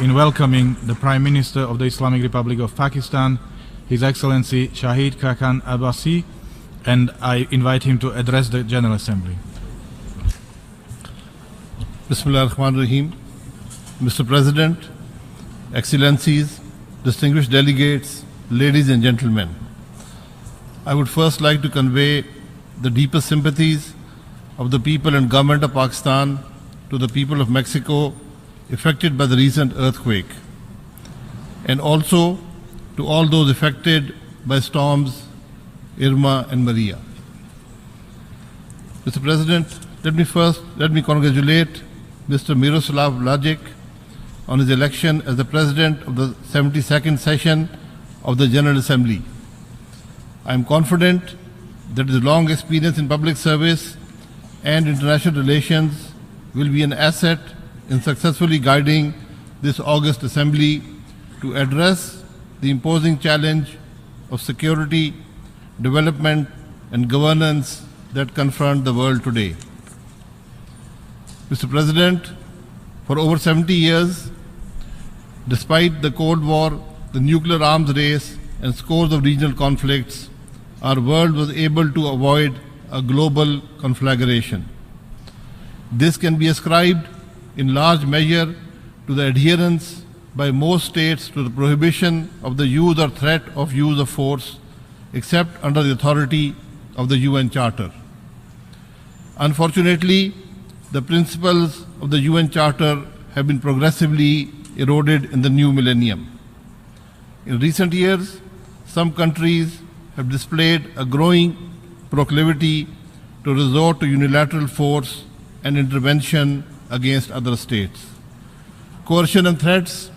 in welcoming the Prime Minister of the Islamic Republic of Pakistan, His Excellency Shahid Khaqan Abbasi, and I invite him to address the General Assembly. Bismillah ar-Rahman ar-Rahim. Mr. President, Excellencies, distinguished delegates, ladies and gentlemen, I would first like to convey the deepest sympathies of the people and government of Pakistan to the people of Mexico affected by the recent earthquake, and also to all those affected by storms Irma and Maria. Mr. President, let me congratulate Mr. Miroslav Lajcik on his election as the President of the 72nd session of the General Assembly. I am confident that his long experience in public service and international relations will be an asset in successfully guiding this august assembly to address the imposing challenge of security, development, and governance that confront the world today. Mr. President, for over 70 years, despite the Cold War, the nuclear arms race, and scores of regional conflicts, our world was able to avoid a global conflagration. This can be ascribed in large measure to the adherence by most states to the prohibition of the use or threat of use of force, except under the authority of the UN Charter. Unfortunately, the principles of the UN Charter have been progressively eroded in the new millennium. In recent years, some countries have displayed a growing proclivity to resort to unilateral force and intervention against other states. Coercion and threats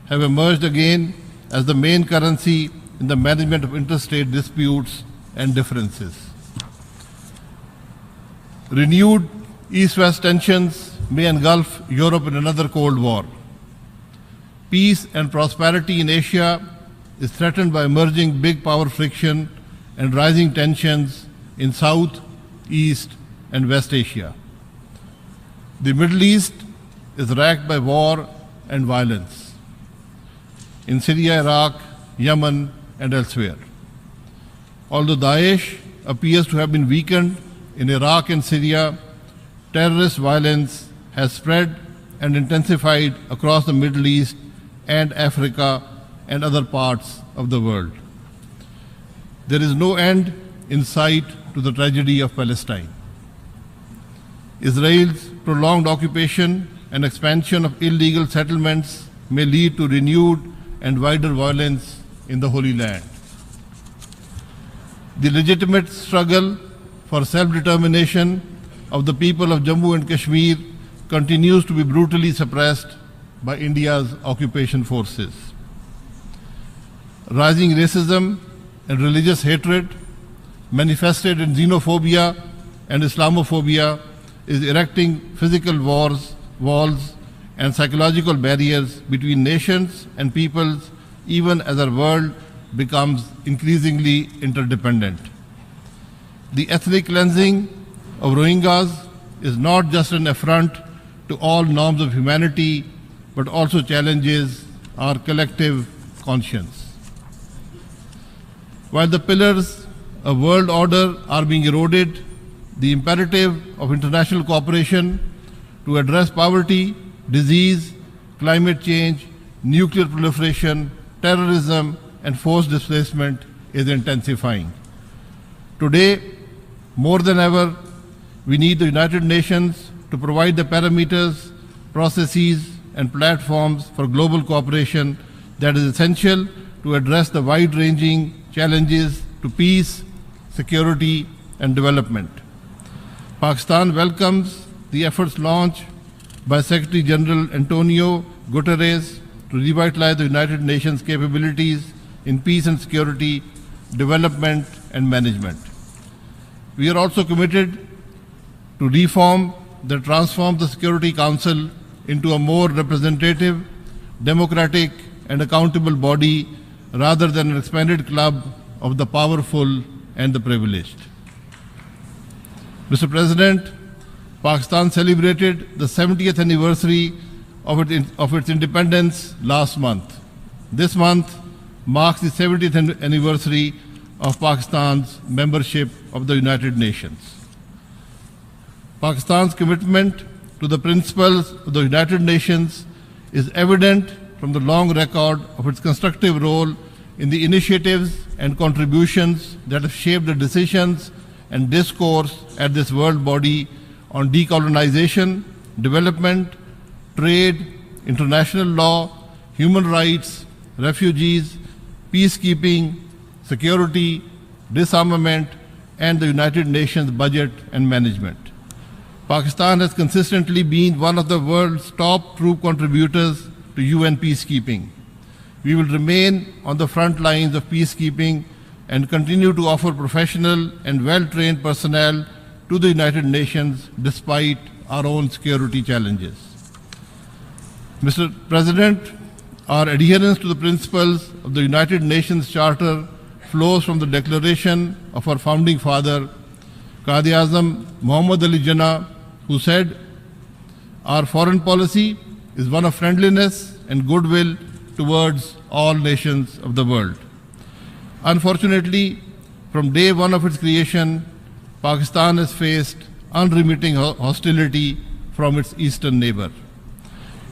have emerged again as the main currency in the management of interstate disputes and differences. Renewed East-West tensions may engulf Europe in another Cold War. Peace and prosperity in Asia is threatened by emerging big power friction and rising tensions in South, East, and West Asia. The Middle East is racked by war and violence in Syria, Iraq, Yemen, and elsewhere. Although Daesh appears to have been weakened in Iraq and Syria, terrorist violence has spread and intensified across the Middle East and Africa and other parts of the world. There is no end in sight to the tragedy of Palestine. Israel's prolonged occupation and expansion of illegal settlements may lead to renewed and wider violence in the Holy Land. The legitimate struggle for self-determination of the people of Jammu and Kashmir continues to be brutally suppressed by India's occupation forces. Rising racism and religious hatred manifested in xenophobia and Islamophobia is erecting physical walls and psychological barriers between nations and peoples, even as our world becomes increasingly interdependent. The ethnic cleansing of Rohingyas is not just an affront to all norms of humanity, but also challenges our collective conscience. While the pillars of world order are being eroded, the imperative of international cooperation to address poverty, disease, climate change, nuclear proliferation, terrorism, and forced displacement is intensifying. Today, more than ever, we need the United Nations to provide the parameters, processes, and platforms for global cooperation that is essential to address the wide-ranging challenges to peace, security, and development. Pakistan welcomes the efforts launched by Secretary General Antonio Guterres to revitalize the United Nations capabilities in peace and security, development, and management. We are also committed to reform that transforms the Security Council into a more representative, democratic, and accountable body rather than an expanded club of the powerful and the privileged. Mr. President, Pakistan celebrated the 70th anniversary of its independence last month. This month marks the 70th anniversary of Pakistan's membership of the United Nations. Pakistan's commitment to the principles of the United Nations is evident from the long record of its constructive role in the initiatives and contributions that have shaped the decisions and discourse at this world body on decolonization, development, trade, international law, human rights, refugees, peacekeeping, security, disarmament, and the United Nations budget and management. Pakistan has consistently been one of the world's top troop contributors to UN peacekeeping. We will remain on the front lines of peacekeeping and continue to offer professional and well-trained personnel to the United Nations despite our own security challenges. Mr. President, our adherence to the principles of the United Nations Charter flows from the declaration of our founding father, Quaid-e-Azam Muhammad Ali Jinnah, who said, "Our foreign policy is one of friendliness and goodwill towards all nations of the world." Unfortunately, from day one of its creation, Pakistan has faced unremitting hostility from its eastern neighbor.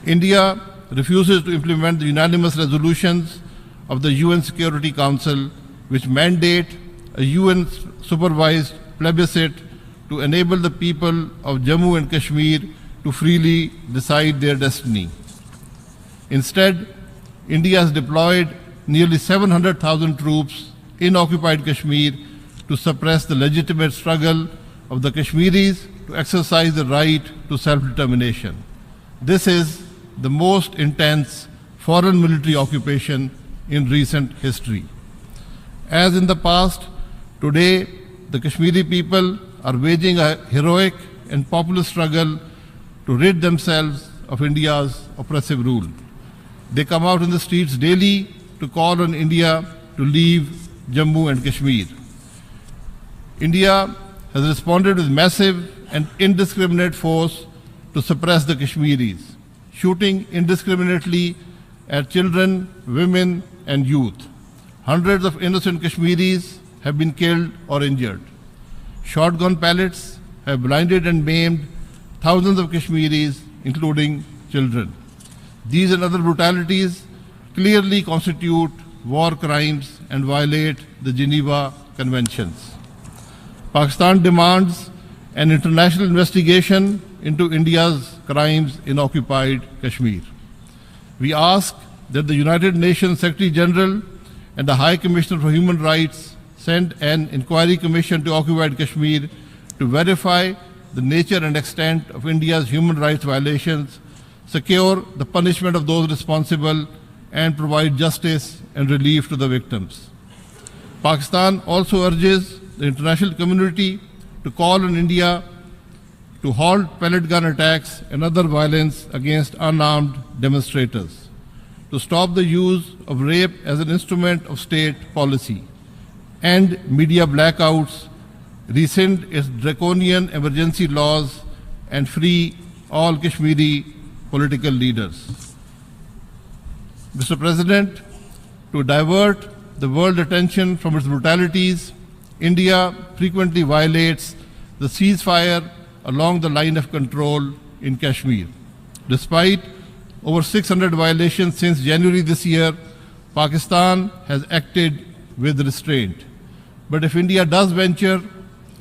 India refuses to implement the unanimous resolutions of the UN Security Council, which mandate a UN-supervised plebiscite to enable the people of Jammu and Kashmir to freely decide their destiny. Instead, India has deployed nearly 700,000 troops in occupied Kashmir to suppress the legitimate struggle of the Kashmiris to exercise the right to self-determination. This is the most intense foreign military occupation in recent history. As in the past, today the Kashmiri people are waging a heroic and populist struggle to rid themselves of India's oppressive rule. They come out in the streets daily to call on India to leave Jammu and Kashmir. India has responded with massive and indiscriminate force to suppress the Kashmiris, shooting indiscriminately at children, women, and youth. Hundreds of innocent Kashmiris have been killed or injured. Shotgun pellets have blinded and maimed thousands of Kashmiris, including children. These and other brutalities clearly constitute war crimes and violate the Geneva Conventions. Pakistan demands an international investigation into India's crimes in occupied Kashmir. We ask that the United Nations Secretary General and the High Commissioner for Human Rights send an inquiry commission to occupied Kashmir to verify the nature and extent of India's human rights violations, secure the punishment of those responsible, and provide justice and relief to the victims. Pakistan also urges the international community to call on India to halt pellet gun attacks and other violence against unarmed demonstrators, to stop the use of rape as an instrument of state policy, end media blackouts, rescind its draconian emergency laws, and free all Kashmiri political leaders. Mr. President, to divert the world attention from its brutalities, India frequently violates the ceasefire along the line of control in Kashmir. Despite over 600 violations since January this year, Pakistan has acted with restraint. But if India does venture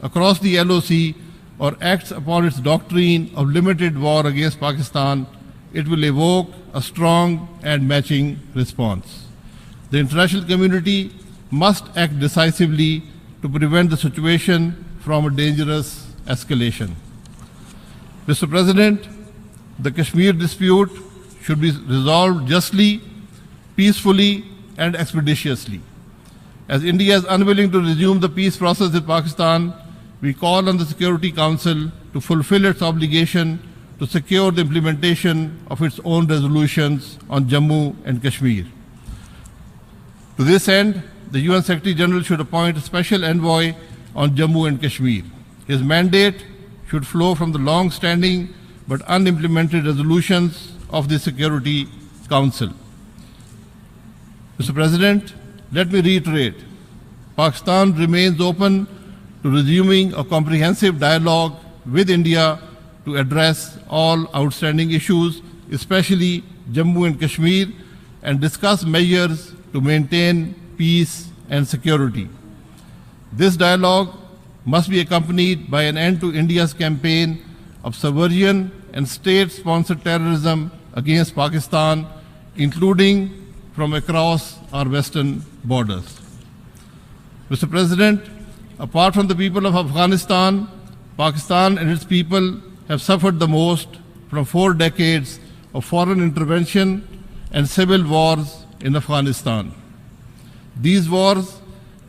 across the LOC or acts upon its doctrine of limited war against Pakistan, it will evoke a strong and matching response. The international community must act decisively to prevent the situation from a dangerous escalation. Mr. President, the Kashmir dispute should be resolved justly, peacefully, and expeditiously. As India is unwilling to resume the peace process with Pakistan, we call on the Security Council to fulfill its obligation to secure the implementation of its own resolutions on Jammu and Kashmir. To this end, the UN Secretary General should appoint a special envoy on Jammu and Kashmir. His mandate should flow from the long-standing but unimplemented resolutions of the Security Council. Mr. President, let me reiterate, Pakistan remains open to resuming a comprehensive dialogue with India to address all outstanding issues, especially Jammu and Kashmir, and discuss measures to maintain peace and security. This dialogue must be accompanied by an end to India's campaign of subversion and state-sponsored terrorism against Pakistan, including from across our western borders. Mr. President, apart from the people of Afghanistan, Pakistan and its people have suffered the most from 4 decades of foreign intervention and civil wars in Afghanistan. These wars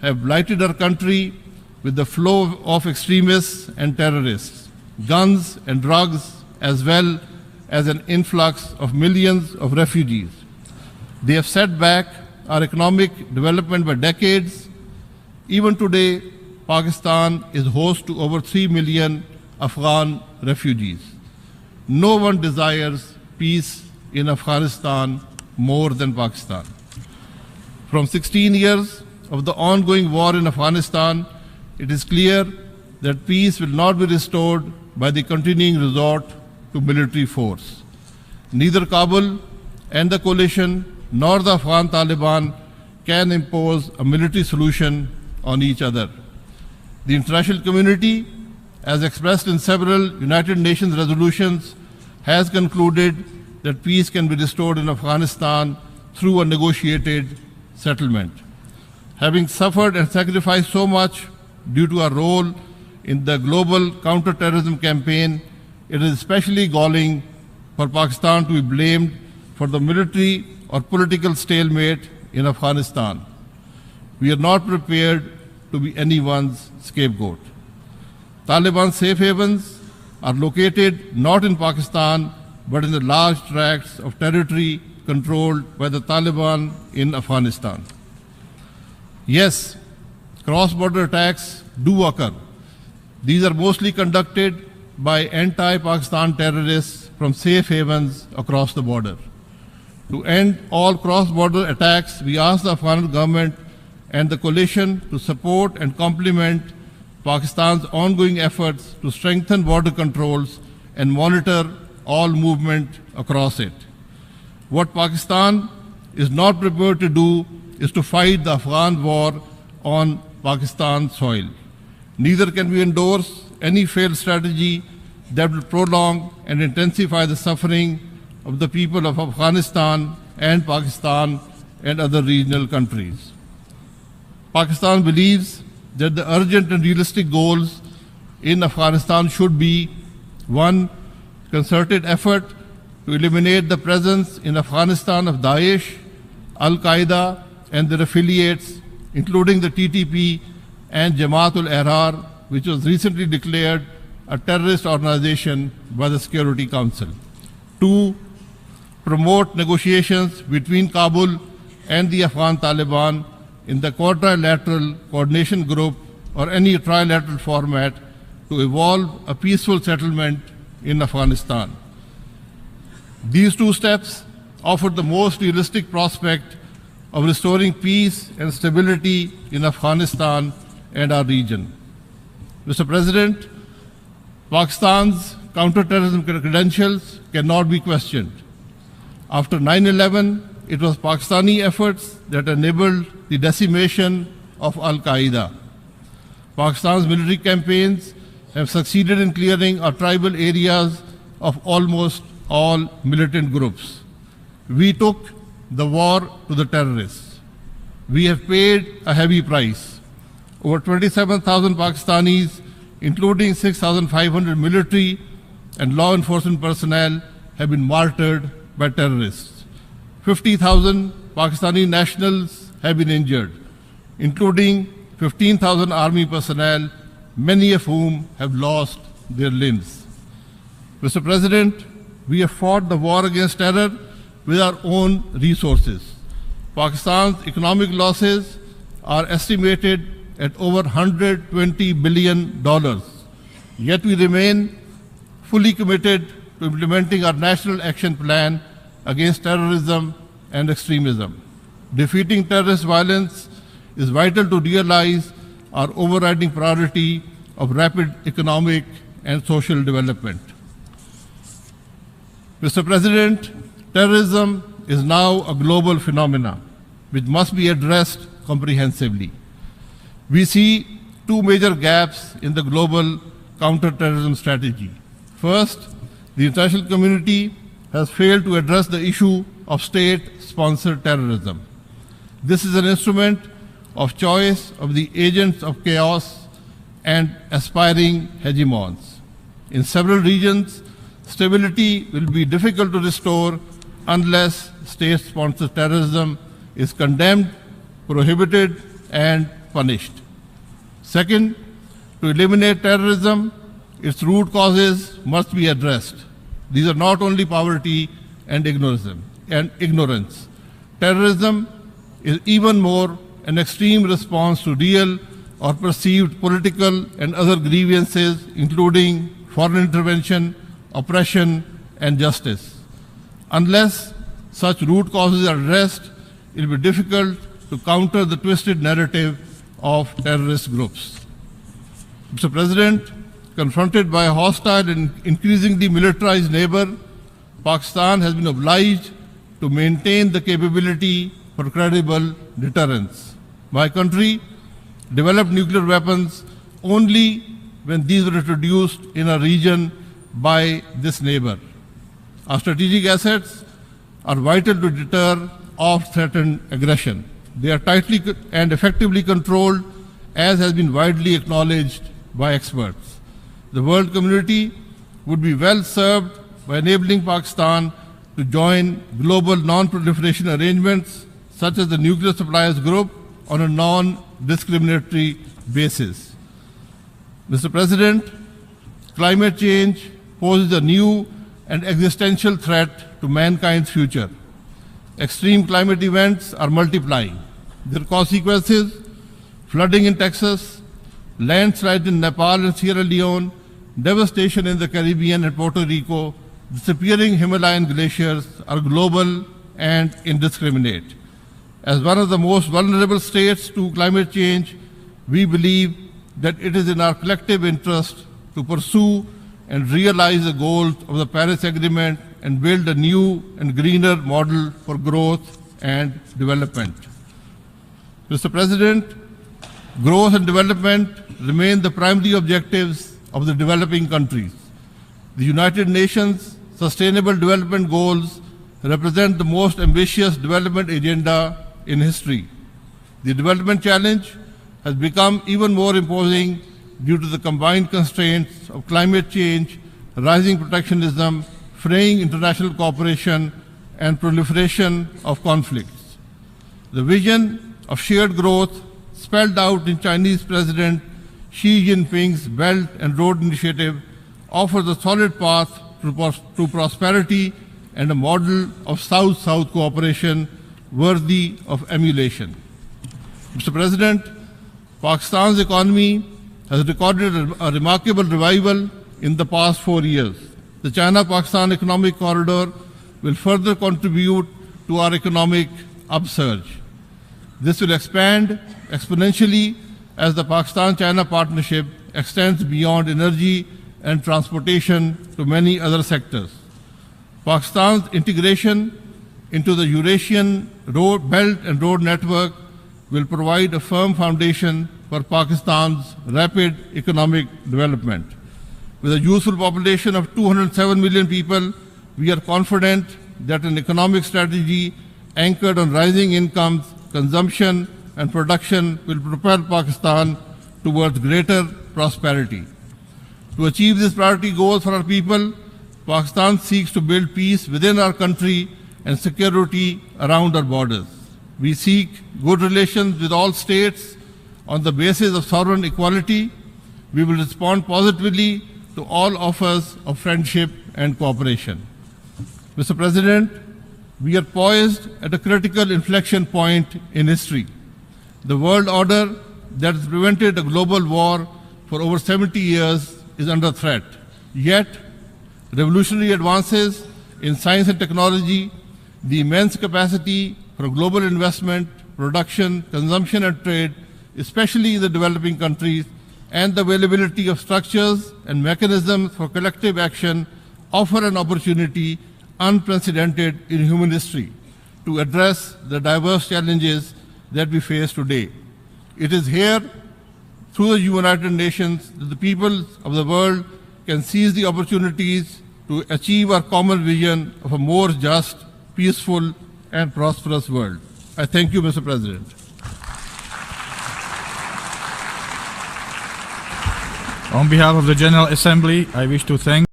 have blighted our country with the flow of extremists and terrorists, guns and drugs, as well as an influx of millions of refugees. They have set back our economic development by decades. Even today, Pakistan is host to over 3 million Afghan refugees. No one desires peace in Afghanistan more than Pakistan. From 16 years of the ongoing war in Afghanistan, it is clear that peace will not be restored by the continuing resort to military force. Neither Kabul and the coalition nor the Afghan Taliban can impose a military solution on each other. The international community, as expressed in several United Nations resolutions, has concluded that peace can be restored in Afghanistan through a negotiated settlement. Having suffered and sacrificed so much due to our role in the global counter-terrorism campaign, it is especially galling for Pakistan to be blamed for the military or political stalemate in Afghanistan. We are not prepared to be anyone's scapegoat. Taliban safe havens are located not in Pakistan, but in the large tracts of territory controlled by the Taliban in Afghanistan. Yes, cross-border attacks do occur. These are mostly conducted by anti-Pakistan terrorists from safe havens across the border. To end all cross-border attacks, we ask the Afghan government and the coalition to support and complement Pakistan's ongoing efforts to strengthen border controls and monitor all movement across it. What Pakistan is not prepared to do is to fight the Afghan war on Pakistan soil. Neither can we endorse any failed strategy that will prolong and intensify the suffering of the people of Afghanistan and Pakistan and other regional countries. Pakistan believes that the urgent and realistic goals in Afghanistan should be: 1. Concerted effort to eliminate the presence in Afghanistan of Daesh, Al-Qaeda and their affiliates, including the TTP and Jamaat-ul-Ahrar, which was recently declared a terrorist organization by the Security Council. 2. Promote negotiations between Kabul and the Afghan Taliban in the quadrilateral coordination group or any trilateral format to evolve a peaceful settlement in Afghanistan. These 2 steps offer the most realistic prospect of restoring peace and stability in Afghanistan and our region. Mr. President, Pakistan's counterterrorism credentials cannot be questioned. After 9/11, it was Pakistani efforts that enabled the decimation of Al-Qaeda. Pakistan's military campaigns have succeeded in clearing our tribal areas of almost all militant groups. We took the war to the terrorists. We have paid a heavy price. Over 27,000 Pakistanis, including 6,500 military and law enforcement personnel, have been martyred by terrorists. 50,000 Pakistani nationals have been injured, including 15,000 army personnel, many of whom have lost their limbs. Mr. President, we have fought the war against terror with our own resources. Pakistan's economic losses are estimated at over $120 billion. Yet we remain fully committed to implementing our National Action Plan against terrorism and extremism. Defeating terrorist violence is vital to realize our overriding priority of rapid economic and social development. Mr. President, terrorism is now a global phenomenon which must be addressed comprehensively. We see two major gaps in the global counter-terrorism strategy. First, the international community has failed to address the issue of state-sponsored terrorism. This is an instrument of choice of the agents of chaos and aspiring hegemons. In several regions, stability will be difficult to restore unless state-sponsored terrorism is condemned, prohibited, and punished. Second, to eliminate terrorism, its root causes must be addressed. These are not only poverty and ignorance. Terrorism is even more an extreme response to real or perceived political and other grievances, including foreign intervention, oppression, and justice. Unless such root causes are addressed, it will be difficult to counter the twisted narrative of terrorist groups. Mr. President, confronted by a hostile and increasingly militarized neighbor, Pakistan has been obliged to maintain the capability for credible deterrence. My country developed nuclear weapons only when these were introduced in a region by this neighbor. Our strategic assets are vital to deter off-threatened aggression. They are tightly and effectively controlled, as has been widely acknowledged by experts. The world community would be well served by enabling Pakistan to join global non-proliferation arrangements such as the Nuclear Suppliers Group on a non-discriminatory basis. Mr. President, climate change poses a new and existential threat to mankind's future. Extreme climate events are multiplying. Their consequences, flooding in Texas, landslides in Nepal and Sierra Leone, devastation in the Caribbean and Puerto Rico, disappearing Himalayan glaciers are global and indiscriminate. As one of the most vulnerable states to climate change, we believe that it is in our collective interest to pursue and realize the goals of the Paris Agreement and build a new and greener model for growth and development. Mr. President, growth and development remain the primary objectives of the developing countries. The United Nations Sustainable Development Goals represent the most ambitious development agenda in history. The development challenge has become even more imposing due to the combined constraints of climate change, rising protectionism, fraying international cooperation, and proliferation of conflicts. The vision of shared growth spelled out in Chinese President Xi Jinping's Belt and Road Initiative offers a solid path to prosperity and a model of South-South cooperation worthy of emulation. Mr. President, Pakistan's economy has recorded a remarkable revival in the past 4 years. The China-Pakistan Economic Corridor will further contribute to our economic upsurge. This will expand exponentially as the Pakistan-China partnership extends beyond energy and transportation to many other sectors. Pakistan's integration into the Eurasian Belt and Road Network will provide a firm foundation for Pakistan's rapid economic development. With a youthful population of 207 million people, we are confident that an economic strategy anchored on rising incomes, consumption, and production will propel Pakistan towards greater prosperity. To achieve this priority goal for our people, Pakistan seeks to build peace within our country and security around our borders. We seek good relations with all states on the basis of sovereign equality. We will respond positively to all offers of friendship and cooperation. Mr. President, we are poised at a critical inflection point in history. The world order that has prevented a global war for over 70 years is under threat. Yet, revolutionary advances in science and technology, the immense capacity for global investment, production, consumption and trade, especially in the developing countries, and the availability of structures and mechanisms for collective action offer an opportunity unprecedented in human history to address the diverse challenges that we face today. It is here, through the United Nations, that the peoples of the world can seize the opportunities to achieve our common vision of a more just, peaceful, and prosperous world. I thank you, Mr. President. On behalf of the General Assembly, I wish to thank